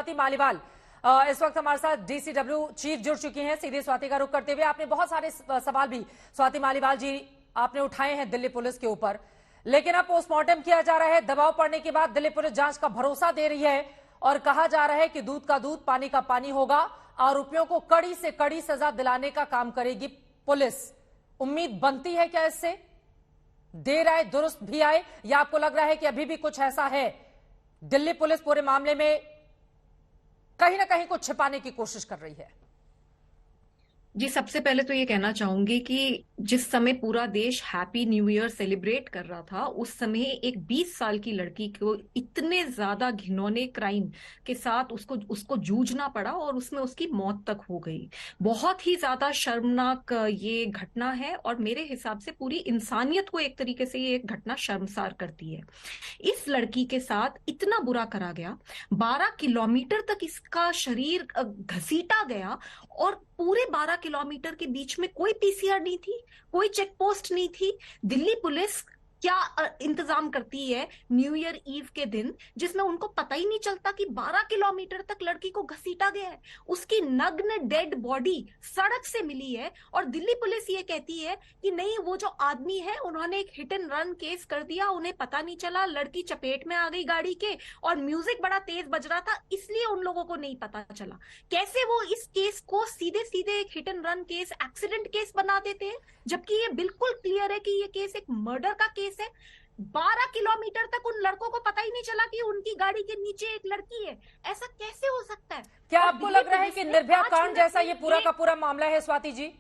स्वाति मालीवाल इस वक्त हमारे साथ डीसीडब्ल्यू चीफ जुड़ चुकी हैं। सीधे स्वाति का रुख करते हुए, आपने बहुत सारे सवाल भी स्वाति मालीवाल जी आपने उठाए हैं दिल्ली पुलिस के ऊपर, लेकिन अब पोस्टमार्टम किया जा रहा है। दबाव पड़ने के बाद दिल्ली पुलिस जांच का भरोसा दे रही है और कहा जा रहा है कि दूध का दूध पानी का पानी होगा। आरोपियों को कड़ी से कड़ी सजा दिलाने का काम करेगी पुलिस। उम्मीद बनती है क्या इससे? देर आए दुरुस्त भी आए, या आपको लग रहा है कि अभी भी कुछ ऐसा है दिल्ली पुलिस पूरे मामले में कहीं ना कहीं कुछ छिपाने की कोशिश कर रही है? जी, सबसे पहले तो ये कहना चाहूंगी कि जिस समय पूरा देश हैप्पी न्यू ईयर सेलिब्रेट कर रहा था, उस समय एक 20 साल की लड़की को इतने ज्यादा घिनौने क्राइम के साथ उसको जूझना पड़ा और उसमें उसकी मौत तक हो गई। बहुत ही ज्यादा शर्मनाक ये घटना है और मेरे हिसाब से पूरी इंसानियत को एक तरीके से ये घटना शर्मसार करती है। इस लड़की के साथ इतना बुरा करा गया, 12 किलोमीटर तक इसका शरीर घसीटा गया और पूरे 12 किलोमीटर के बीच में कोई पीसीआर नहीं थी, कोई चेक पोस्ट नहीं थी। दिल्ली पुलिस क्या इंतजाम करती है न्यू ईयर ईव के दिन, जिसमें उनको पता ही नहीं चलता कि 12 किलोमीटर तक लड़की को घसीटा गया है। उसकी नग्न डेड बॉडी सड़क से मिली है और दिल्ली पुलिस ये कहती है कि नहीं, वो जो आदमी है उन्होंने एक हिट एंड रन केस कर दिया, उन्हें पता नहीं चला, लड़की चपेट में आ गई गाड़ी के और म्यूजिक बड़ा तेज बज रहा था इसलिए उन लोगों को नहीं पता चला। कैसे वो इस केस को सीधे सीधे एक hit and run case, accident case बना देते हैं, जबकि ये बिल्कुल क्लियर है कि ये केस एक मर्डर का केस है। 12 किलोमीटर तक उन लड़कों को पता ही नहीं चला कि उनकी गाड़ी के नीचे एक लड़की है। ऐसा कैसे हो सकता है? क्या आपको लग रहा है कि निर्भया कांड जैसा ये पूरा का पूरा मामला है स्वाति जी?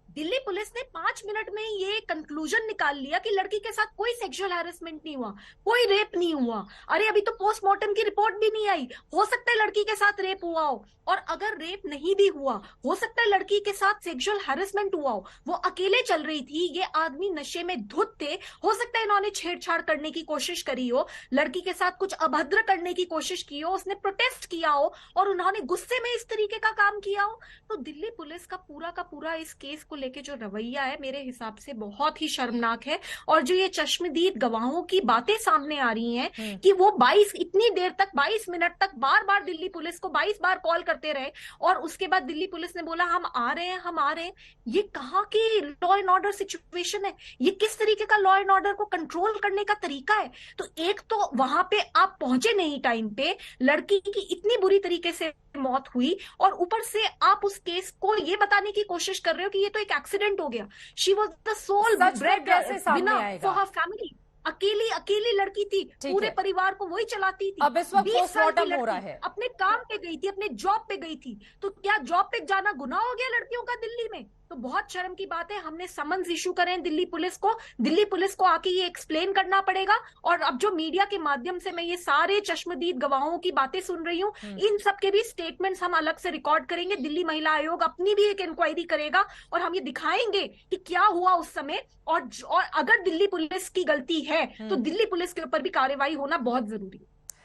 दिल्ली पुलिस ने 5 मिनट में ये कंक्लूजन निकाल लिया कि लड़की के साथ कोई सेक्सुअल हैरेसमेंट नहीं हुआ, कोई रेप नहीं हुआ। अरे अभी तो पोस्टमार्टम की रिपोर्ट भी नहीं आई, हो सकता है लड़की के साथ रेप हुआ हो, और अगर रेप नहीं भी हुआ, हो सकता है लड़की के साथ सेक्सुअल हैरेसमेंट हुआ हो। वो अकेले चल रही थी, ये आदमी नशे में धुत थे, हो सकता है इन्होंने छेड़छाड़ करने की कोशिश करी हो, लड़की के साथ कुछ अभद्र करने की कोशिश की हो, उसने प्रोटेस्ट किया हो और उन्होंने गुस्से में इस तरीके का काम किया हो। तो दिल्ली पुलिस का पूरा इस केस को लेके जो रवैया है मेरे हिसाब से बहुत ही शर्मनाक है। और जो ये चश्मदीद गवाहों की बातें सामने आ रही हैं कि वो 22 इतनी देर तक 22 मिनट तक बार बार दिल्ली पुलिस को 22 बार कॉल करते रहे और उसके बाद दिल्ली पुलिस ने बोला हम आ रहे हैं, हम आ रहे हैं। ये कहाँ की लॉ एंड ऑर्डर सिचुएशन है? ये किस तरीके का लॉ एंड ऑर्डर को कंट्रोल करने का तरीका है? तो एक तो वहां पे आप पहुंचे नहीं टाइम पे, लड़की की इतनी बुरी तरीके से मौत हुई और ऊपर से आप उस केस को ये बताने की कोशिश कर रहे हो कि ये तो एक एक्सीडेंट हो गया। She was the sole breadwinner for her family. अकेली लड़की थी, पूरे परिवार को वही चलाती थी। अब इस वक्त पोस्टमार्टम हो रहा है, अपने काम पे गई थी, अपने जॉब पे गई थी, तो क्या जॉब पे जाना गुनाह हो गया लड़कियों का दिल्ली में? तो बहुत शर्म की बात है। हमने समन्स इशू करे हैं दिल्ली पुलिस को आके ये एक्सप्लेन करना पड़ेगा। और अब जो मीडिया के माध्यम से मैं ये सारे चश्मदीद गवाहों की बातें सुन रही हूँ, इन सब के भी स्टेटमेंट्स हम अलग से रिकॉर्ड करेंगे। दिल्ली महिला आयोग अपनी भी एक इंक्वायरी करेगा और हम ये दिखाएंगे कि क्या हुआ उस समय, और अगर दिल्ली पुलिस की गलती है तो दिल्ली पुलिस के ऊपर भी कार्रवाई होना बहुत जरूरी है।